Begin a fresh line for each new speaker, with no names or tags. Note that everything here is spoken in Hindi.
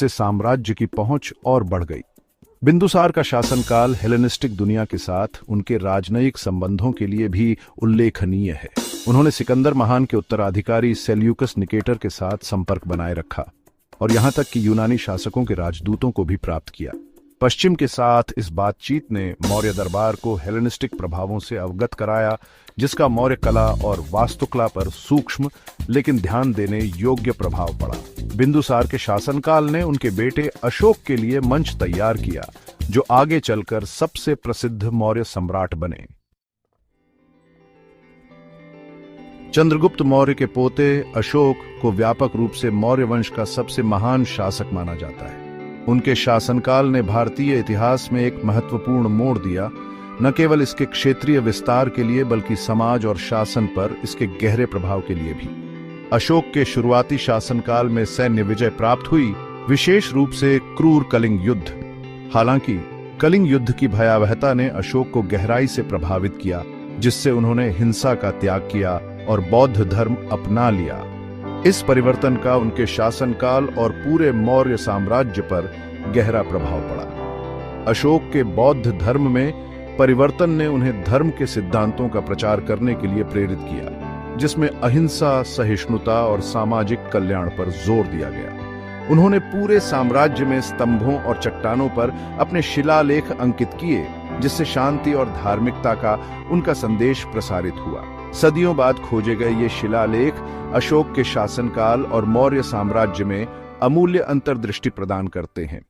से साम्राज्य की पहुंच और बढ़ गई। बिंदुसार का शासनकाल हेलेनिस्टिक दुनिया के साथ उनके राजनयिक संबंधों के लिए भी उल्लेखनीय है। उन्होंने सिकंदर महान के उत्तराधिकारी सेल्यूकस निकेटर के साथ संपर्क बनाए रखा और यहां तक कि यूनानी शासकों के राजदूतों को भी प्राप्त किया। पश्चिम के साथ इस बातचीत ने मौर्य दरबार को हेलेनिस्टिक प्रभावों से अवगत कराया, जिसका मौर्य कला और वास्तुकला पर सूक्ष्म लेकिन ध्यान देने योग्य प्रभाव पड़ा। बिंदुसार के शासनकाल ने उनके बेटे अशोक के लिए मंच तैयार किया, जो आगे चलकर सबसे प्रसिद्ध मौर्य सम्राट बने। चंद्रगुप्त मौर्य के पोते अशोक को व्यापक रूप से मौर्य वंश का सबसे महान शासक माना जाता है। उनके शासनकाल ने भारतीय इतिहास में एक महत्वपूर्ण मोड़ दिया, न केवल इसके क्षेत्रीय विस्तार के लिए बल्कि समाज और शासन पर इसके गहरे प्रभाव के लिए भी। अशोक के शुरुआती शासनकाल में सैन्य विजय प्राप्त हुई, विशेष रूप से क्रूर कलिंग युद्ध। हालांकि कलिंग युद्ध की भयावहता ने अशोक को गहराई से प्रभावित किया, जिससे उन्होंने हिंसा का त्याग किया और बौद्ध धर्म अपना लिया। इस परिवर्तन का उनके शासनकाल और पूरे मौर्य साम्राज्य पर गहरा प्रभाव पड़ा। अशोक के बौद्ध धर्म में परिवर्तन ने उन्हें धर्म के सिद्धांतों का प्रचार करने के लिए प्रेरित किया, जिसमें अहिंसा, सहिष्णुता और सामाजिक कल्याण पर जोर दिया गया। उन्होंने पूरे साम्राज्य में स्तंभों और चट्टानों पर अपने शिलालेख अंकित किए, जिससे शांति और धार्मिकता का उनका संदेश प्रसारित हुआ। सदियों बाद खोजे गए ये शिलालेख अशोक के शासनकाल और मौर्य साम्राज्य में अमूल्य अंतर्दृष्टि प्रदान करते हैं।